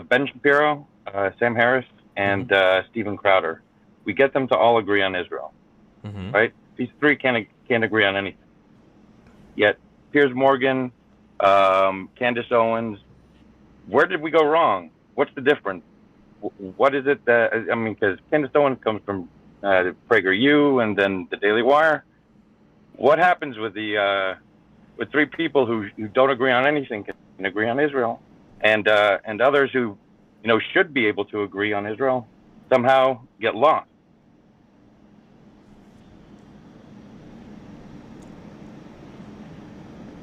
Ben Shapiro, Sam Harris, and Steven Crowder. We get them to all agree on Israel, right? These three can't agree on anything. Yet Piers Morgan, Candace Owens, where did we go wrong? What's the difference? What is it that, I mean, because Candace Owens comes from PragerU and then the Daily Wire. What happens with the with three people who don't agree on anything can agree on Israel, and others who should be able to agree on Israel somehow get lost?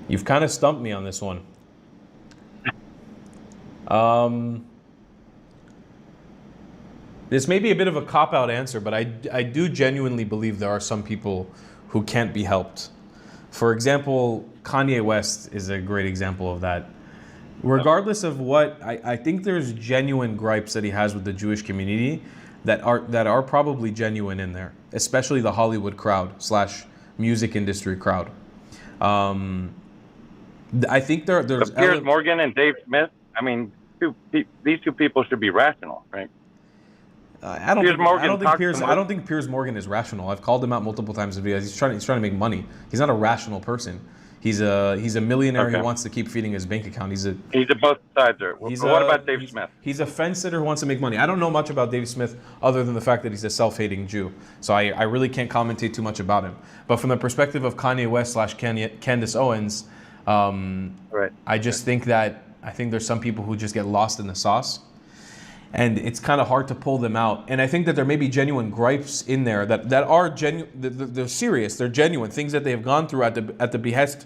You've kind of stumped me on this one. This may be a bit of a cop-out answer, but I do genuinely believe there are some people who can't be helped. For example, Kanye West is a great example of that. Regardless of what, I think there's genuine gripes that he has with the Jewish community that are probably genuine in there, especially the Hollywood crowd / music industry crowd. I think there's Piers Morgan and Dave Smith. I mean, these two people should be rational, right? I don't think Piers Morgan is rational. I've called him out multiple times in videos. He's trying to make money. He's not a rational person. He's a millionaire who wants to keep feeding his bank account. He's a both sides. What about Dave Smith? He's a fence sitter who wants to make money. I don't know much about Dave Smith other than the fact that he's a self-hating Jew. So I really can't commentate too much about him. But from the perspective of Kanye West / Candace Owens, I just think there's some people who just get lost in the sauce. And it's kind of hard to pull them out. And I think that there may be genuine gripes in there that are genuine. They're serious. They're genuine things that they have gone through at the behest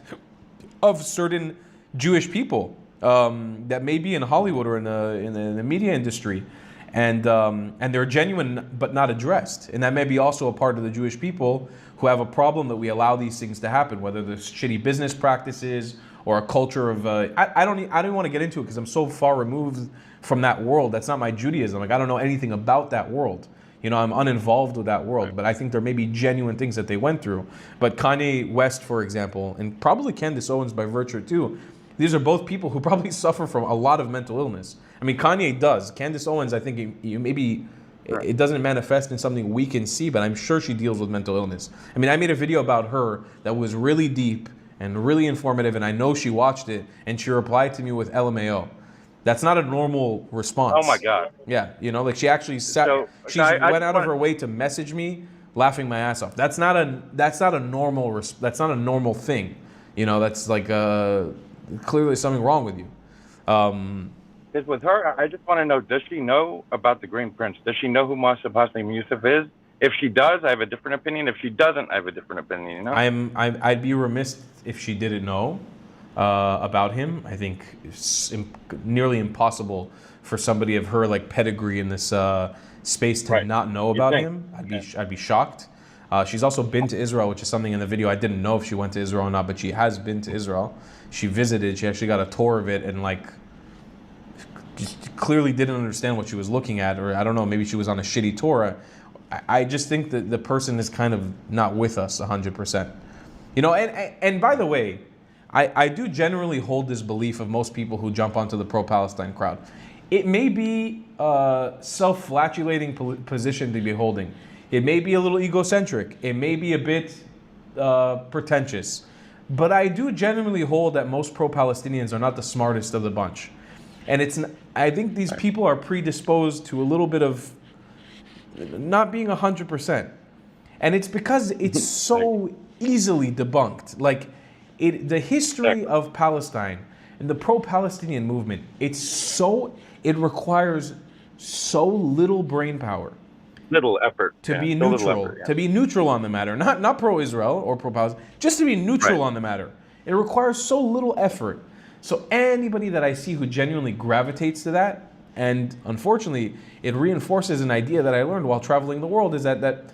of certain Jewish people that may be in Hollywood or in the media industry, and they're genuine but not addressed. And that may be also a part of the Jewish people who have a problem that we allow these things to happen, whether there's shitty business practices or a culture of I don't even want to get into it because I'm so far removed from that world. That's not my Judaism. Like, I don't know anything about that world. I'm uninvolved with that world. But I think there may be genuine things that they went through. But Kanye West, for example, and probably Candace Owens by virtue too, these are both people who probably suffer from a lot of mental illness. I mean, Kanye does. Candace Owens, I think it doesn't manifest in something we can see, but I'm sure she deals with mental illness. I mean, I made a video about her that was really deep and really informative, and I know she watched it, and she replied to me with LMAO. That's not a normal response. Oh my God. Yeah, like she actually went out of her way to message me, laughing my ass off. That's not a normal thing. That's like clearly something wrong with you. Because with her, I just want to know: does she know about the Green Prince? Does she know who Mossab Hassan Youssef is? If she does, I have a different opinion. If she doesn't, I have a different opinion. I'd be remiss if she didn't know about him. I think it's nearly impossible for somebody of her pedigree in this space to not know about him. I'd be shocked. She's also been to Israel, which is something in the video I didn't know if she went to Israel or not, but she has been to Israel. She visited. She actually got a tour of it and just clearly didn't understand what she was looking at, or I don't know, maybe she was on a shitty tour. I just think that the person is kind of not with us 100%. And by the way, I do generally hold this belief of most people who jump onto the pro-Palestine crowd. It may be a self-flatulating position to be holding. It may be a little egocentric. It may be a bit pretentious. But I do genuinely hold that most pro-Palestinians are not the smartest of the bunch. And I think these people are predisposed to a little bit of not being 100%. And it's because it's so easily debunked. The history of Palestine and the pro-Palestinian movement, it requires so little brain power. Little effort. To be neutral. To be neutral on the matter. Not pro-Israel or pro-Palestine, just to be neutral on the matter. It requires so little effort. So anybody that I see who genuinely gravitates to that, and unfortunately, it reinforces an idea that I learned while traveling the world, is that,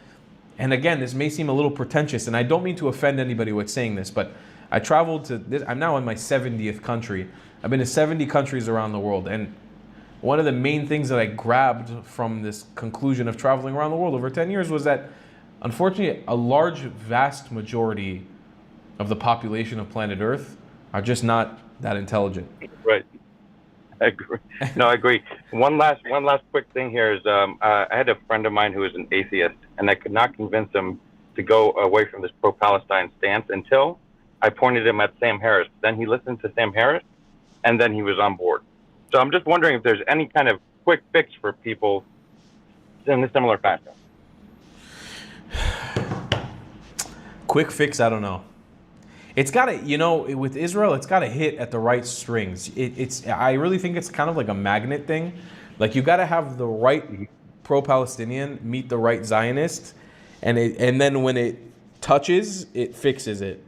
and again, this may seem a little pretentious, and I don't mean to offend anybody with saying this, but I traveled to this, I'm now in my 70th country. I've been to 70 countries around the world, and one of the main things that I grabbed from this conclusion of traveling around the world over 10 years was that, unfortunately, a large, vast majority of the population of planet Earth are just not that intelligent. Right. I agree. No, I agree. One last quick thing here is I had a friend of mine who was an atheist, and I could not convince him to go away from this pro-Palestine stance until I pointed him at Sam Harris. Then he listened to Sam Harris, and then he was on board. So I'm just wondering if there's any kind of quick fix for people in a similar fashion. Quick fix, I don't know. It's got to, with Israel, it's got to hit at the right strings. I really think it's kind of like a magnet thing. Like you got to have the right pro-Palestinian meet the right Zionist, and then when it touches, it fixes it.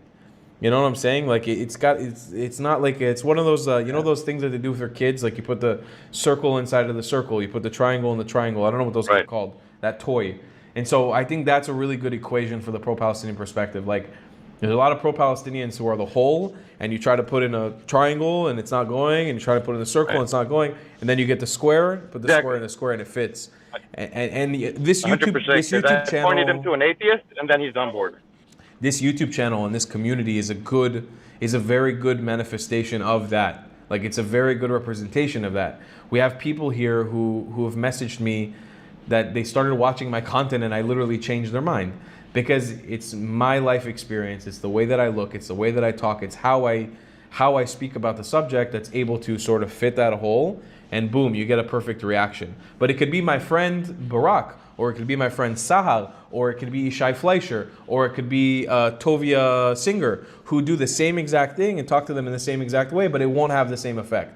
You know what I'm saying? Like it's not like it's one of those those things that they do with their kids. Like you put the circle inside of the circle, you put the triangle in the triangle. I don't know what those are called. That toy. And so I think that's a really good equation for the pro-Palestinian perspective. Like there's a lot of pro-Palestinians who are the whole, and you try to put in a triangle and it's not going, and you try to put in a circle and it's not going, and then you get the square, put the square in the square and it fits. And this YouTube channel, pointed him to an atheist, and then he's on board. This YouTube channel and this community is a very good manifestation of that. Like it's a very good representation of that. We have people here who have messaged me that they started watching my content and I literally changed their mind because it's my life experience. It's the way that I look. It's the way that I talk. It's how I speak about the subject that's able to sort of fit that hole, and boom, you get a perfect reaction. But it could be my friend Barak, or it could be my friend Sahal, or it could be Shai Fleischer, or it could be Tovia Singer, who do the same exact thing and talk to them in the same exact way, but it won't have the same effect.